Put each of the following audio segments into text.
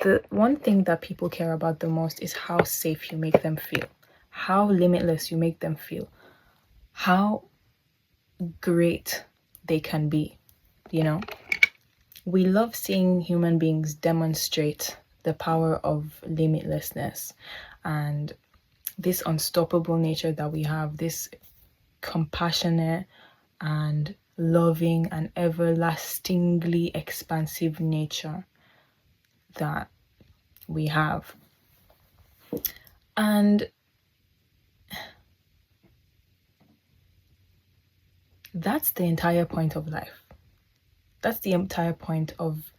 the one thing that people care about the most is how safe you make them feel, how limitless you make them feel, how great they can be, you know? We love seeing human beings demonstrate the power of limitlessness and this unstoppable nature that we have, this compassionate and loving and everlastingly expansive nature that we have. And that's the entire point of life. That's the entire point of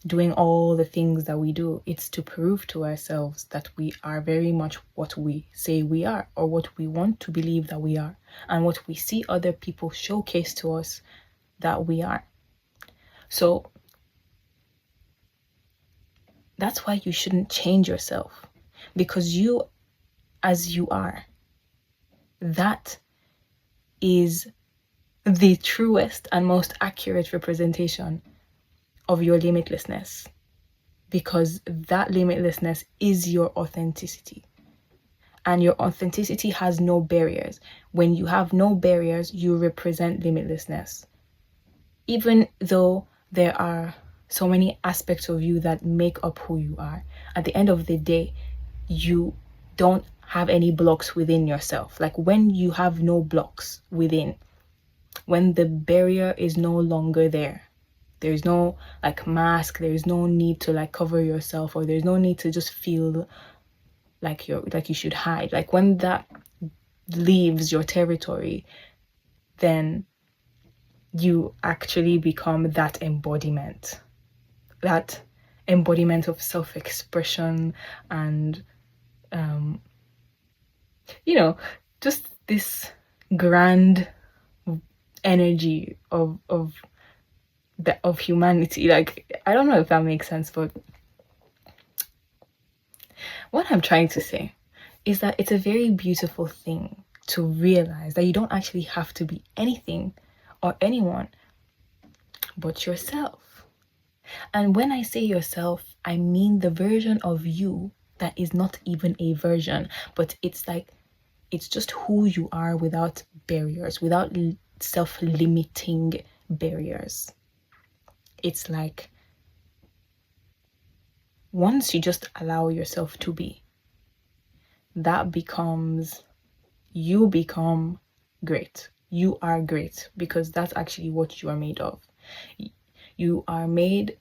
doing all the things that we do. It's to prove to ourselves that we are very much what we say we are, or what we want to believe that we are, and what we see other people showcase to us that we are. So that's why you shouldn't change yourself, because you, as you are, that is the truest and most accurate representation of your limitlessness, because that limitlessness is your authenticity. And your authenticity has no barriers. When you have no barriers, you represent limitlessness. Even though there are so many aspects of you that make up who you are, at the end of the day, you don't have any blocks within yourself. Like when you have no blocks within, when the barrier is no longer there, there's no like mask, there's no need to like cover yourself, or there's no need to just feel like you should hide. Like when that leaves your territory, then you actually become that embodiment of self-expression and just this grand energy of humanity. Like, I don't know if that makes sense, but what I'm trying to say is that it's a very beautiful thing to realize that you don't actually have to be anything or anyone but yourself. And when I say yourself, I mean the version of you that is not even a version, but it's like, it's just who you are without barriers, without self-limiting barriers. It's like, once you just allow yourself to be, that becomes, you become great. You are great, because that's actually what you are made of. You are made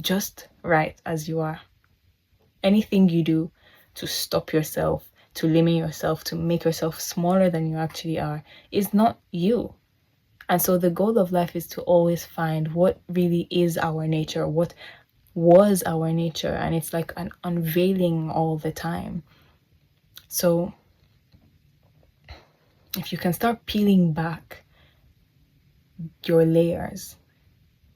just right as you are. Anything you do to stop yourself, to limit yourself, to make yourself smaller than you actually are, is not you. And so the goal of life is to always find what really is our nature, what was our nature, and it's like an unveiling all the time. So if you can start peeling back your layers,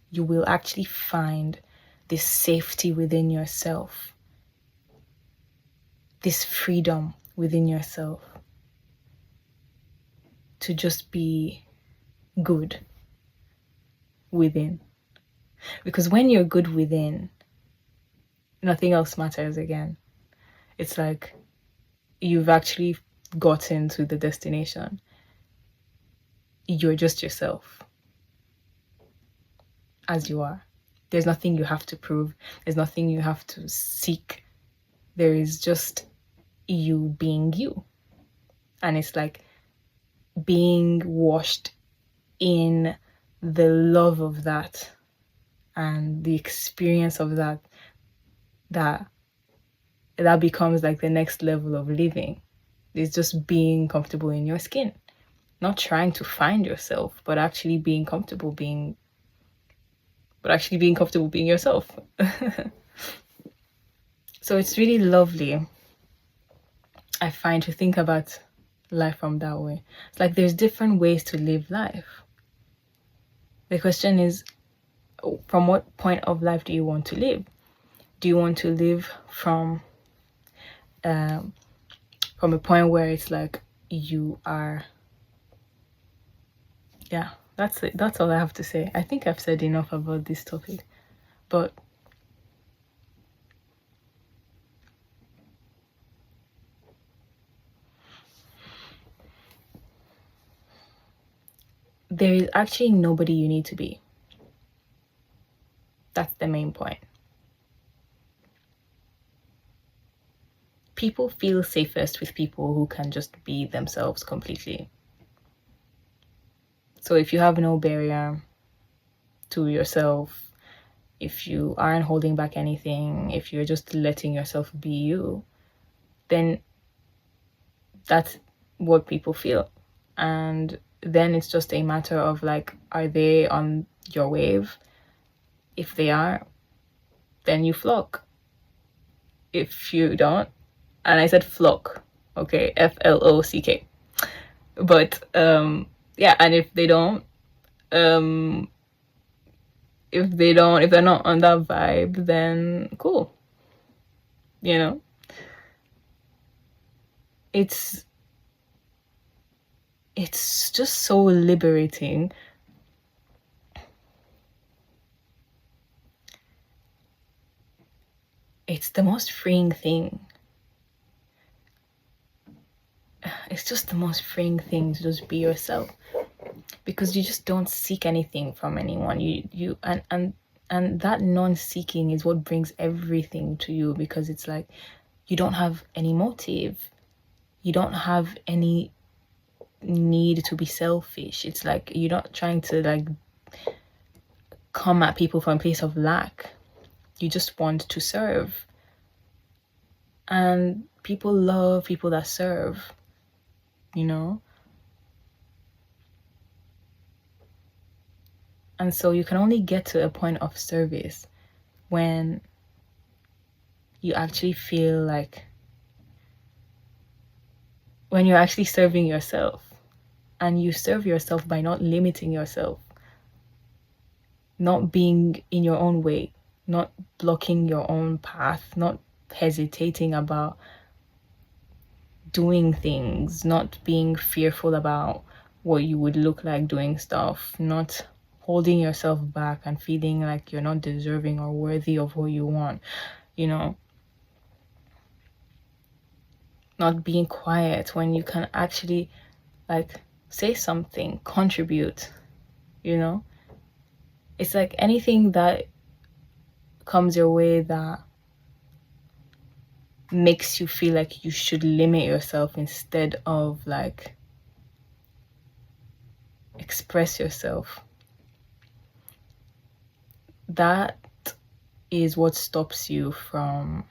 you will actually find this safety within yourself, this freedom within yourself to just be good within. Because when you're good within, nothing else matters again. It's like you've actually gotten to the destination. You're just yourself as you are. There's nothing you have to prove. There's nothing you have to seek. There is just you being you. And it's like being washed in the love of that and the experience of that becomes like the next level of living. It's just being comfortable in your skin, not trying to find yourself, but actually being comfortable being yourself. So it's really lovely, I find, to think about life from that way. It's like there's different ways to live life. The question is, from what point of life do you want to live? Do you want to live from a point where it's like you are, yeah, that's it. That's all I have to say. I think I've said enough about this topic, but there is actually nobody you need to be. That's the main point. People feel safest with people who can just be themselves completely. So if you have no barrier to yourself, if you aren't holding back anything, if you're just letting yourself be you, then that's what people feel. And then it's just a matter of like, are they on your wave? If they are, then you flock. If you don't, and I said flock, okay, FLOCK. But yeah, and if they don't, if they're not on that vibe, then cool. You know? It's just so liberating. It's the most freeing thing. It's just the most freeing thing to just be yourself, because you just don't seek anything from anyone. And that non-seeking is what brings everything to you, because it's like you don't have any motive, you don't have any need to be selfish. It's like you're not trying to like come at people from a place of lack. You just want to serve, and people love people that serve, you know. And so you can only get to a point of service when you actually feel like, when you're actually serving yourself, and you serve yourself by not limiting yourself, not being in your own way, not blocking your own path, not hesitating about doing things, not being fearful about what you would look like doing stuff, not holding yourself back and feeling like you're not deserving or worthy of what you want, you know. Not being quiet when you can actually like say something, contribute, you know. It's like anything that comes your way that makes you feel like you should limit yourself instead of like express yourself, that is what stops you from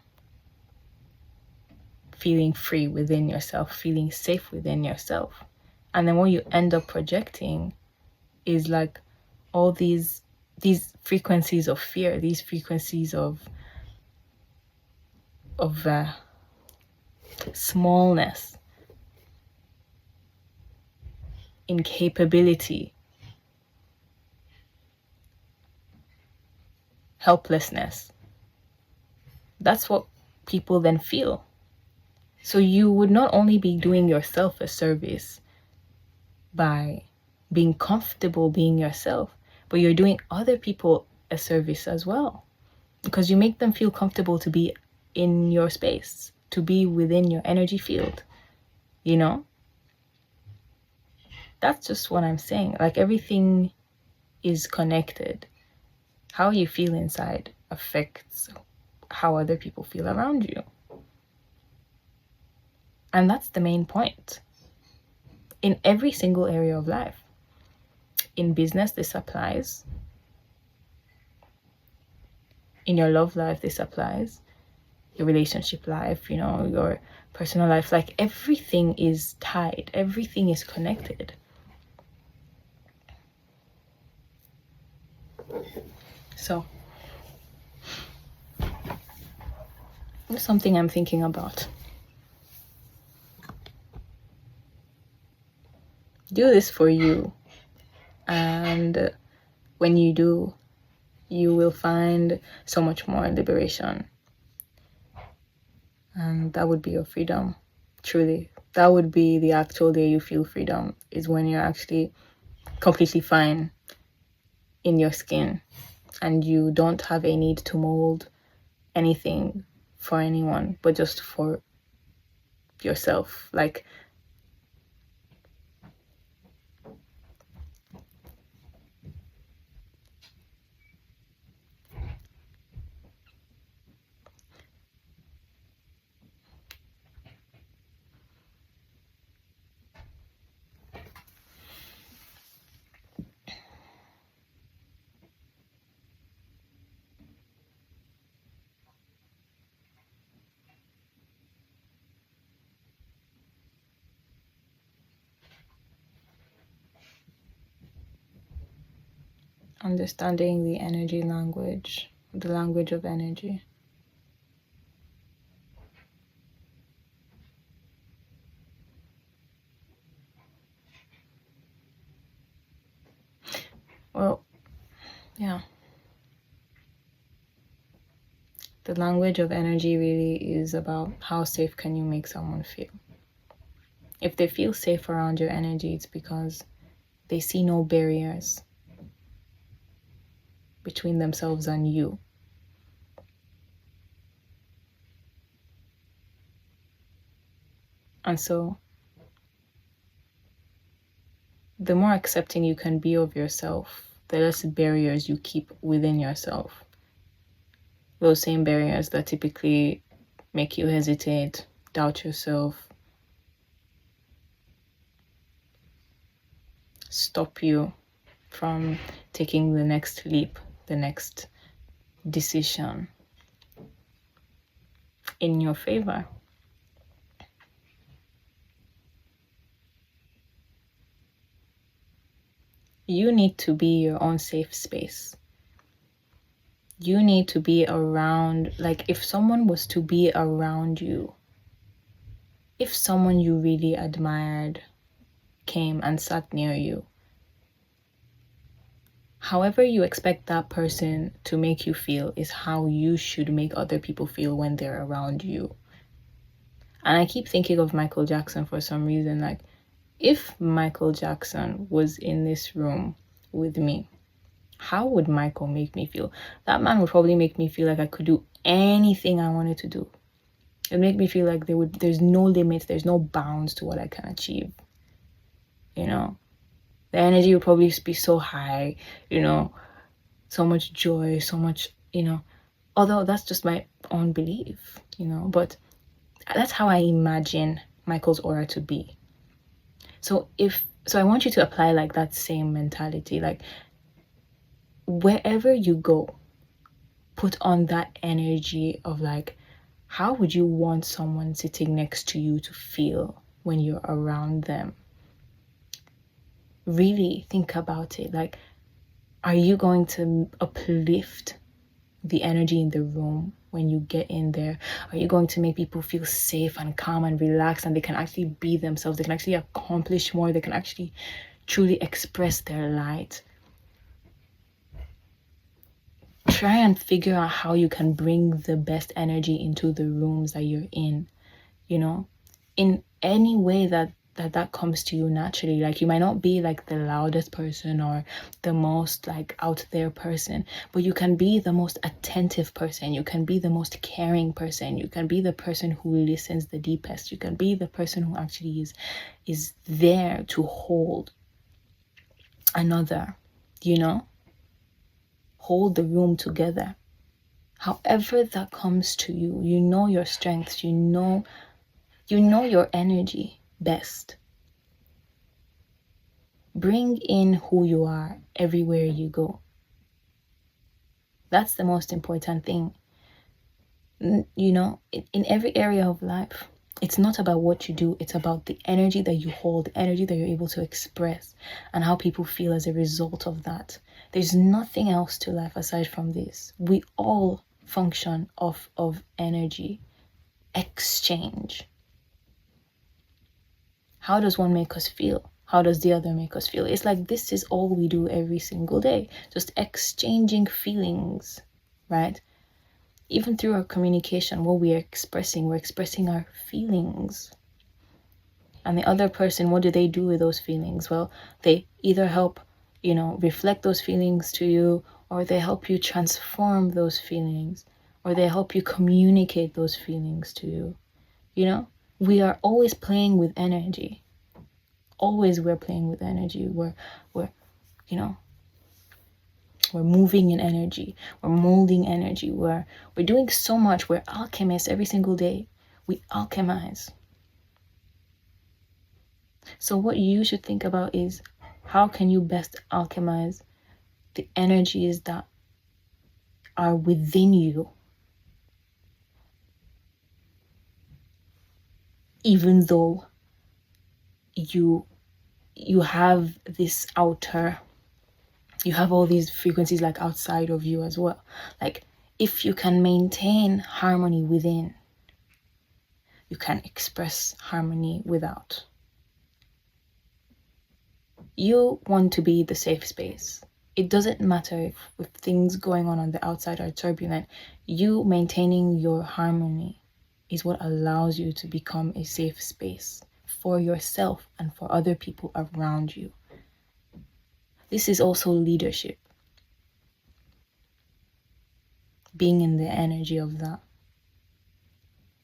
feeling free within yourself, feeling safe within yourself. And then what you end up projecting is like all these frequencies of fear, these frequencies of smallness, incapability, helplessness. That's what people then feel. So you would not only be doing yourself a service by being comfortable being yourself, but you're doing other people a service as well, because you make them feel comfortable to be in your space, to be within your energy field, you know. That's just what I'm saying. Like everything is connected. How you feel inside affects how other people feel around you. And that's the main point. In every single area of life. In business, this applies. In your love life, this applies. Your relationship life, you know, your personal life. Like everything is tied. Everything is connected. So, that's something I'm thinking about. Do this for you, and when you do, you will find so much more liberation, and that would be your freedom. Truly, that would be the actual day you feel freedom, is when you're actually completely fine in your skin and you don't have a need to mold anything for anyone but just for yourself. Like understanding the energy language, the language of energy. Well, yeah. The language of energy really is about how safe can you make someone feel. If they feel safe around your energy, it's because they see no barriers between themselves and you. And so, the more accepting you can be of yourself, the less barriers you keep within yourself. Those same barriers that typically make you hesitate, doubt yourself, stop you from taking the next leap, the next decision in your favor. You need to be your own safe space. You need to be around, like if someone was to be around you, if someone you really admired came and sat near you, however you expect that person to make you feel is how you should make other people feel when they're around you. And I keep thinking of Michael Jackson for some reason. Like, if Michael Jackson was in this room with me, how would Michael make me feel? That man would probably make me feel like I could do anything I wanted to do. It'd make me feel like there's no limits, there's no bounds to what I can achieve. You know? The energy would probably be so high, you know, so much joy, so much, you know. Although that's just my own belief, you know, but that's how I imagine Michael's aura to be. So I want you to apply like that same mentality. Like wherever you go, put on that energy of like, how would you want someone sitting next to you to feel when you're around them? Really think about it. Like, are you going to uplift the energy in the room when you get in there? Are you going to make people feel safe and calm and relaxed, and they can actually be themselves? They can actually accomplish more. They can actually truly express their light. Try and figure out how you can bring the best energy into the rooms that you're in, you know, in any way that comes to you naturally. Like, you might not be like the loudest person or the most like out there person, but you can be the most attentive person. You can be the most caring person. You can be the person who listens the deepest. You can be the person who actually is there to hold another, you know, hold the room together. However that comes to you, you know your strengths, you know your energy best. Bring in who you are everywhere you go. That's the most important thing. You know, in every area of life, it's not about what you do, it's about the energy that you hold, the energy that you're able to express, and how people feel as a result of that. There's nothing else to life aside from this. We all function off of energy exchange. How does one make us feel? How does the other make us feel? It's like this is all we do every single day, just exchanging feelings, right? Even through our communication, what we're expressing our feelings. And the other person, what do they do with those feelings? Well, they either help, you know, reflect those feelings to you, or they help you transform those feelings, or they help you communicate those feelings to you. You know, we are always playing with energy. Always we're playing with energy. We're you know, we're moving in energy. We're molding energy. We're doing so much. We're alchemists every single day. We alchemize. So what you should think about is, how can you best alchemize the energies that are within you, even though you have this outer You have all these frequencies like outside of you as well. Like if you can maintain harmony within, you can express harmony without. You want to be the safe space. It doesn't matter if things going on the outside are turbulent. You maintaining your harmony is what allows you to become a safe space for yourself and for other people around you. This is also leadership. Being in the energy of that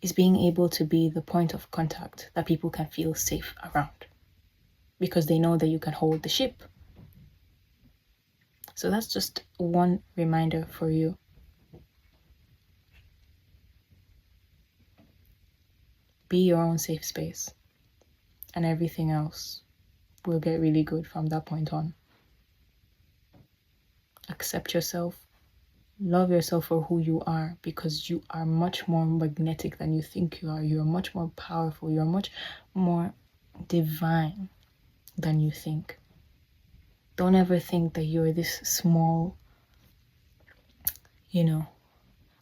is being able to be the point of contact that people can feel safe around because they know that you can hold the ship. So that's just one reminder for you. Be your own safe space, and everything else will get really good from that point on. Accept yourself. Love yourself for who you are, because you are much more magnetic than you think you are. You are much more powerful. You are much more divine than you think. Don't ever think that you're this small,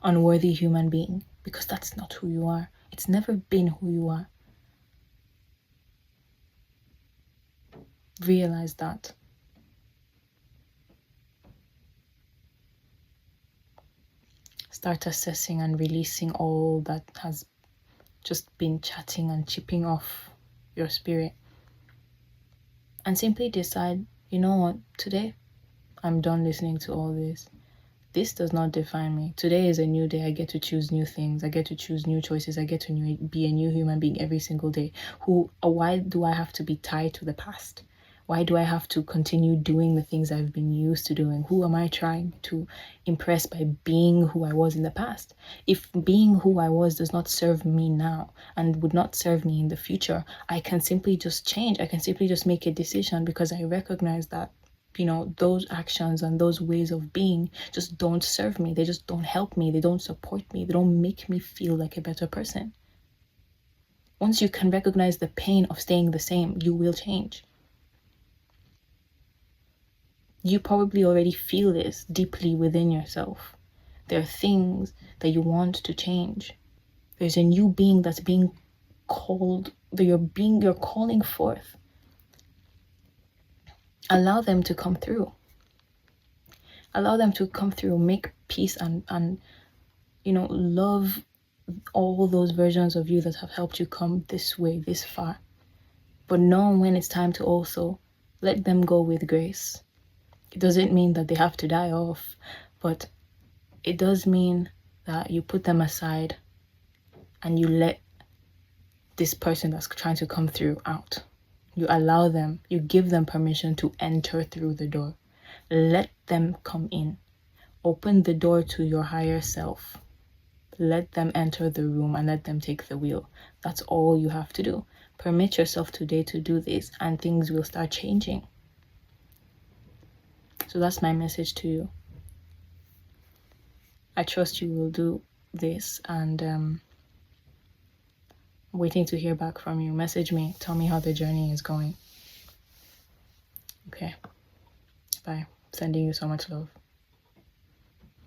unworthy human being, because that's not who you are. It's never been who you are. Realize that. Start assessing and releasing all that has just been chatting and chipping off your spirit. And simply decide, you know what, today I'm done listening to all this. This does not define me. Today is a new day. I get to choose new things. I get to choose new choices. I get to be a new human being every single day. Why do I have to be tied to the past? Why do I have to continue doing the things I've been used to doing? Who am I trying to impress by being who I was in the past? If being who I was does not serve me now and would not serve me in the future, I can simply just change. I can simply just make a decision, because I recognize that those actions and those ways of being just don't serve me. They just don't help me. They don't support me. They don't make me feel like a better person. Once you can recognize the pain of staying the same, you will change. You probably already feel this deeply within yourself. There are things that you want to change. There's a new being that's being called, that you're calling forth. Allow them to come through. Allow them to come through, make peace and love all those versions of you that have helped you come this way, this far. But know when it's time to also let them go with grace. It doesn't mean that they have to die off, but it does mean that you put them aside and you let this person that's trying to come through out. You allow them, you give them permission to enter through the door. Let them come in. Open the door to your higher self. Let them enter the room and let them take the wheel. That's all you have to do. Permit yourself today to do this, and things will start changing. So that's my message to you. I trust you will do this, and I'm waiting to hear back from you. Message me. Tell me how the journey is going. Okay. Bye. Sending you so much love.